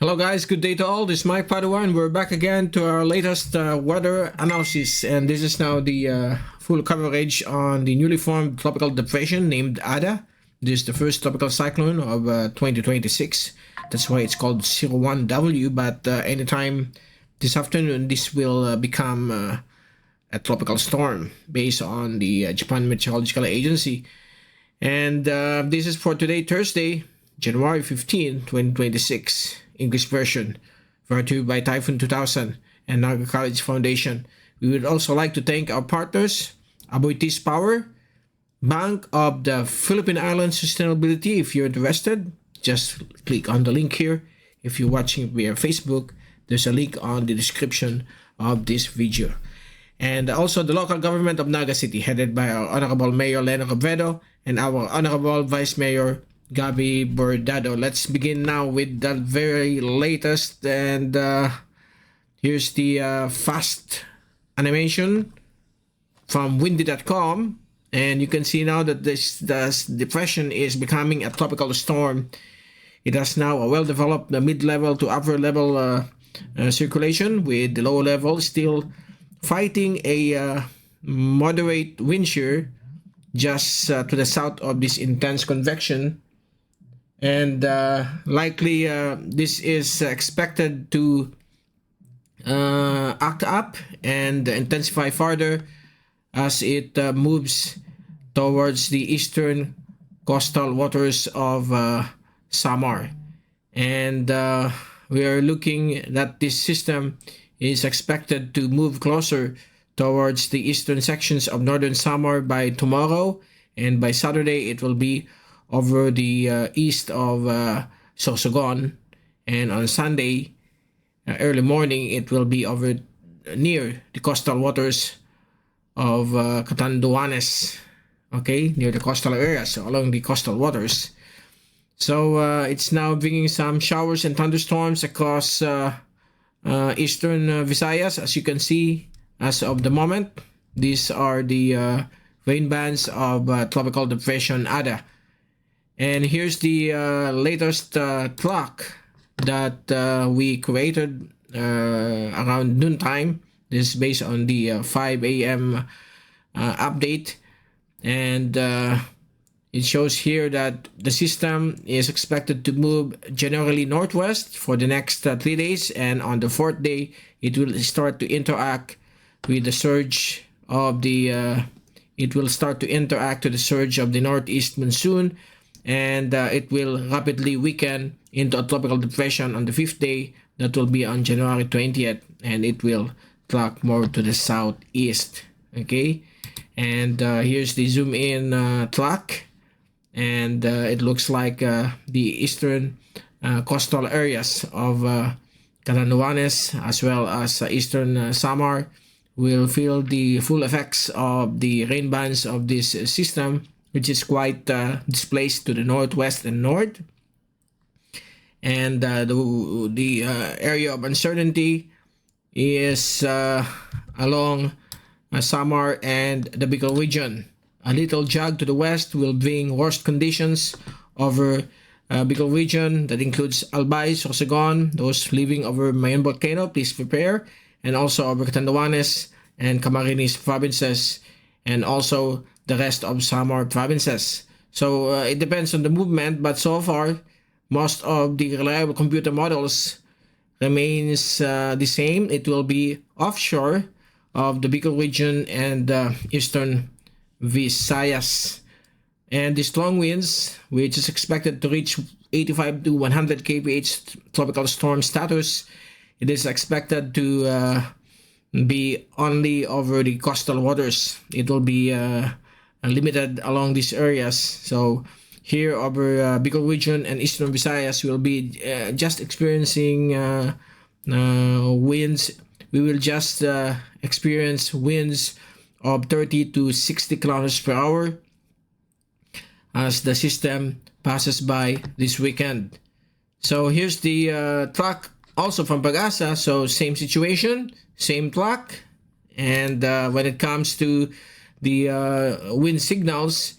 Hello guys, good day to all. This is Mike Padua and we're back again to our latest weather analysis, and this is now the full coverage on the newly formed tropical depression named Ada. This is the first tropical cyclone of 2026. That's why it's called 𝗗𝗶𝘀𝗰𝗹, but anytime this afternoon this will become a tropical storm based on the Japan Meteorological Agency. And this is for today, Thursday, January 15, 2026. English version, brought to you by Typhoon 2000 and Naga College Foundation. We would also like to thank our partners, 𝗗𝗶𝘀𝗰𝗋, Bank of the Philippine Islands Sustainability. If you're interested, just click on the link here. If you're watching via Facebook, there's a link on the description of this video. And also the local government of Naga City, headed by our Honorable Mayor Lena Robredo and our Honorable Vice Mayor 𝗗𝗶𝘀𝗰𝗋. Let's begin now with the very latest, and here's the fast animation from windy.com, and you can see now that this depression is becoming a tropical storm. It has now a well-developed mid-level to upper level circulation, with the low level still fighting a moderate wind shear just to the south of this intense convection. And likely this is expected to act up and intensify further as it moves towards the eastern coastal waters of Samar. And we are looking that this system is expected to move closer towards the eastern sections of northern Samar by tomorrow, and by Saturday it will be over the east of Sorsogon, and on Sunday early morning it will be over near the coastal waters of Catanduanes, okay, near the coastal areas along the coastal waters. So it's now bringing some showers and thunderstorms across eastern Visayas, as you can see as of the moment. These are the rain bands of tropical depression Ada. And here's the latest clock that we created around noontime. This is based on the 5 a.m. Update. And it shows here that the system is expected to move generally northwest for the next 3 days. And on the 4th day, it will start to interact with the surge of the... it will start to interact with the surge of the northeast monsoon. And it will rapidly weaken into a tropical depression on the 5th day. That will be on January 20th, and it will track more to the southeast. Okay, and here's the zoom in track, and it looks like the eastern coastal areas of Catanduanes as well as Eastern Samar will feel the full effects of the rain bands of this system, which is quite displaced to the northwest and north. And the area of uncertainty is along Samar and the Bicol region. A little jog to the west will bring worst conditions over Bicol region. That includes Albay, Sorsogon. Those living over Mayon Volcano, please prepare. And also over Catanduanes and Camarines provinces, and also the rest of Samar provinces. So it depends on the movement, but so far most of the reliable computer models remains the same. It will be offshore of the Bicol region and eastern Visayas. And the strong winds, which is expected to reach 85 to 100 kph tropical storm status, it is expected to be only over the coastal waters. It will be limited along these areas. So here over Bicol region and eastern Visayas will be just experiencing winds. We will just experience winds of 30 to 60 kilometers per hour as the system passes by this weekend. So here's the track also from 𝗶𝗀𝗃𝗃𝗃. So same situation, same clock. And when it comes to the wind signals,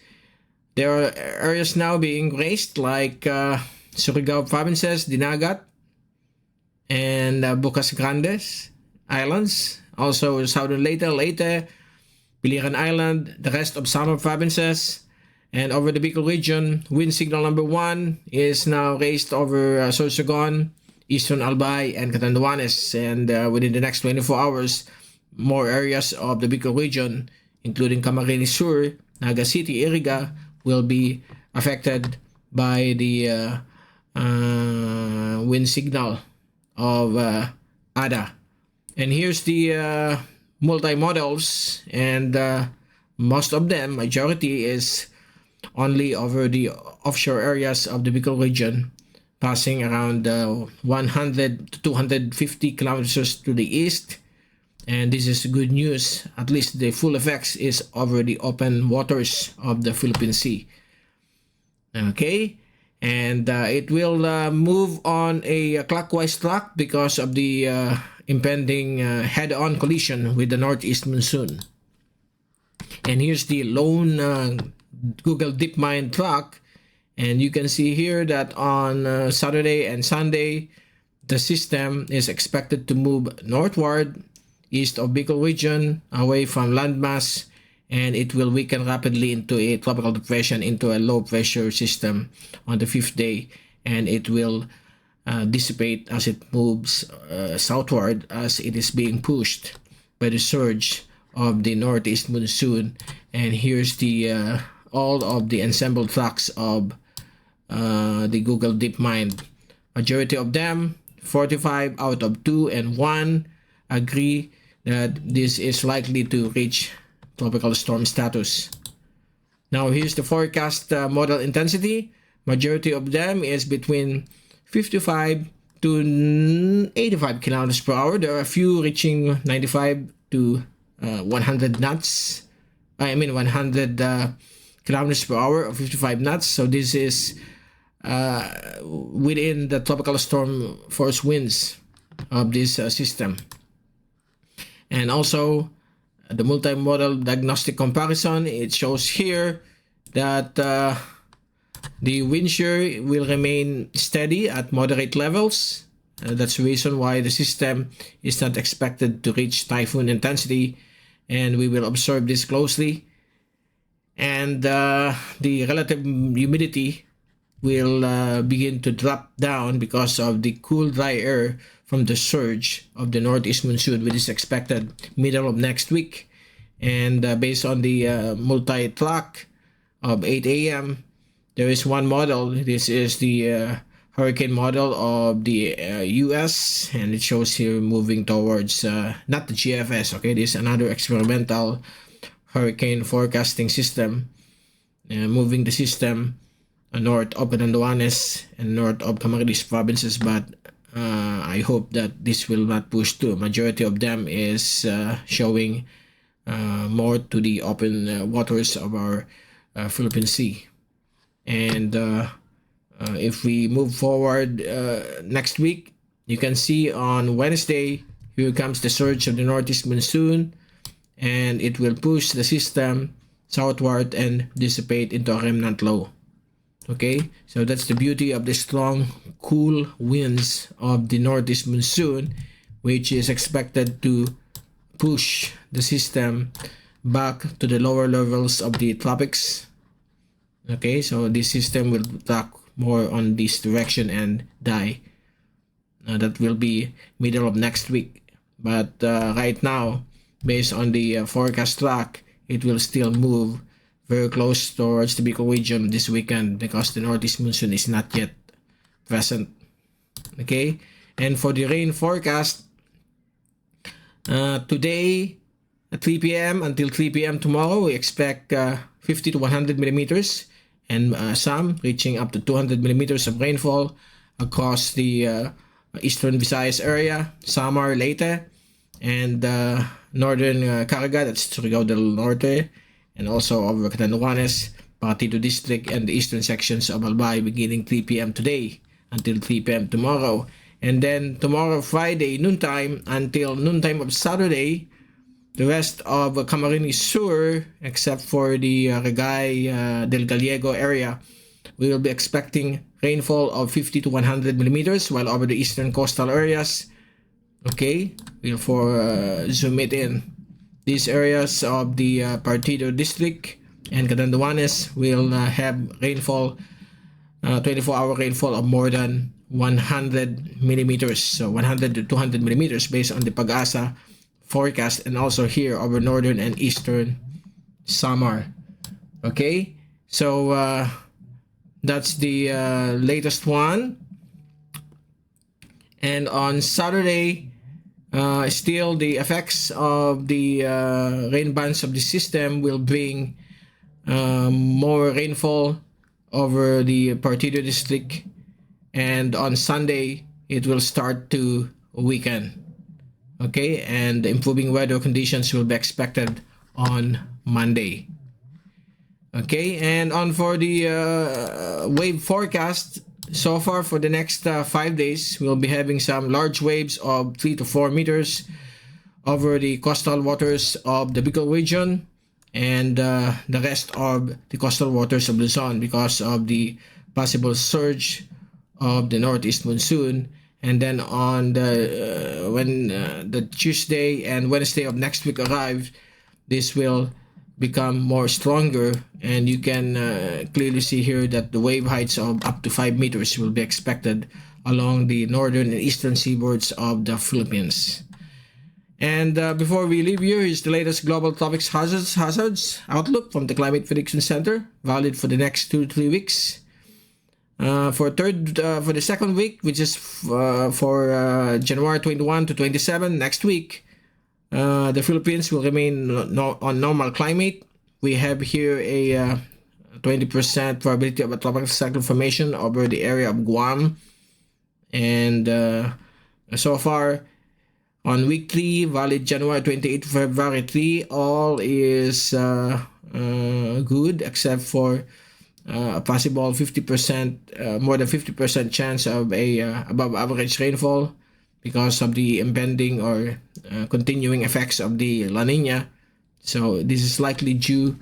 there are areas now being raised like Surigao provinces, Dinagat, and Bucas Grandes Islands. Also southern Leyte, Biliran Island, the rest of Samar provinces. And over the Bicol region, wind signal number 1 is now raised over Sorsogon, Eastern Albay, and Catanduanes. And within the next 24 hours, more areas of the Bicol region, including Camarines Sur, Naga City, Iriga, will be affected by the wind signal of ADA. And here's the multi-models, and most of them, majority, is only over the offshore areas of the Bicol region, passing around 100 to 250 kilometers to the east. And this is good news. At least the full effects is over the open waters of the Philippine Sea. Okay, and it will move on a clockwise track because of the impending head-on collision with the northeast monsoon. And here's the lone Google DeepMind track, and you can see here that on Saturday and Sunday, the system is expected to move northward east of Bicol region, away from landmass, and it will weaken rapidly into a tropical depression, into a low pressure system on the 5th day, and it will dissipate as it moves southward, as it is being pushed by the surge of the northeast monsoon. And here's the all of the ensemble tracks of the Google DeepMind. Majority of them, 45 out of 2 and 1, agree that this is likely to reach tropical storm status. Now here's the forecast model intensity. Majority of them is between 55 to 85 kilometers per hour. There are a few reaching 95 to 100 knots. 100 kilometers per hour or 55 knots. So this is within the tropical storm force winds of this system. And also the multi-model diagnostic comparison, it shows here that the wind shear will remain steady at moderate levels. That's the reason why the system is not expected to reach typhoon intensity, and we will observe this closely. And the relative humidity will begin to drop down because of the cool dry air from the surge of the northeast monsoon, which is expected middle of next week. And based on the multi-track of 8 a.m., there is one model. This is the hurricane model of the US, and it shows here moving towards not the GFS. Okay, this is another experimental hurricane forecasting system, moving the system north of Catanduanes and north of Camarines provinces, but I hope that this will not push too. Majority of them is showing more to the open waters of our Philippine Sea. And if we move forward next week, you can see on Wednesday, here comes the surge of the northeast monsoon, and it will push the system southward and dissipate into a remnant low. Okay, so that's the beauty of the strong, cool winds of the northeast monsoon, which is expected to push the system back to the lower levels of the tropics. Okay, so this system will track more on this direction and die. That will be middle of next week. But right now, based on the forecast track, it will still move very close towards the Bicol region this weekend because the northeast monsoon is not yet present. Okay, and for the rain forecast, today at 3 p.m. until 3 p.m. tomorrow, we expect 50 to 100 millimeters, and some reaching up to 200 millimeters of rainfall across the eastern Visayas area, Samar, Leyte, and northern Caraga, that's Surigao del Norte, and also over Catanduanes, Partido District, and the eastern sections of Albay beginning 3 p.m. today until 3 p.m. tomorrow. And then tomorrow, Friday, noontime until noontime of Saturday, the rest of Camarines Sur, except for the Regay del Gallego area, we will be expecting rainfall of 50 to 100 millimeters, while over the eastern coastal areas, okay, we'll zoom it in. These areas of the Partido district and Catanduanes will have rainfall, 24-hour rainfall of more than 100 millimeters, so 100 to 200 millimeters based on the PAGASA forecast, and also here over northern and eastern Samar. Okay, so that's the latest one. And on Saturday, still the effects of the rain bands of the system will bring more rainfall over the Partido district, and on Sunday it will start to weaken. Okay, and improving weather conditions will be expected on Monday. Okay, and on for the wave forecast, so far for the next 5 days, we'll be having some large waves of 3 to 4 meters over the coastal waters of the Bicol region and the rest of the coastal waters of Luzon because of the possible surge of the northeast monsoon. And then on the when the Tuesday and Wednesday of next week arrive, this will become more stronger, and you can clearly see here that the wave heights of up to 5 meters will be expected along the northern and eastern seaboards of the Philippines. And before we leave you, here's the latest global topics hazards outlook from the Climate Prediction Center, valid for the next 2 to 3 weeks. For the second week, which is for January 21 to 27, next week, the Philippines will remain on normal climate. We have here a 20% probability of a tropical cyclone formation over the area of Guam. And so far, on week 3, valid January 28 to February 3, all is good except for a possible 50%, more than 50% chance of a above average rainfall because of the impending or continuing effects of the La Nina. So this is likely due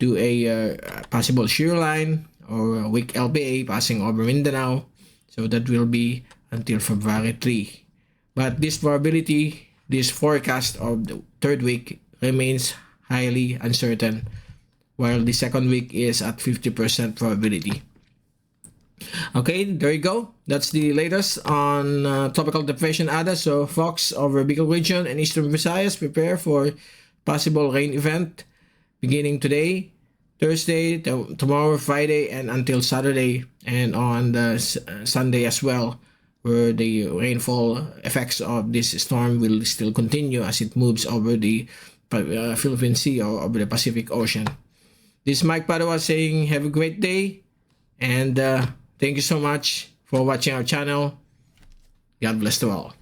to a possible shear line or a weak LPA passing over Mindanao. So that will be until February 3. But this probability, this forecast of the third week remains highly uncertain, while the second week is at 50% probability. Okay, there you go. That's the latest on tropical depression ADA. So folks over Bicol region and Eastern Visayas, prepare for possible rain event beginning today, Thursday, tomorrow, Friday, and until Saturday, and on the Sunday as well, where the rainfall effects of this storm will still continue as it moves over the Philippine Sea or over the Pacific Ocean. This is Mike Padua saying have a great day, and thank you so much for watching our channel. God bless to all.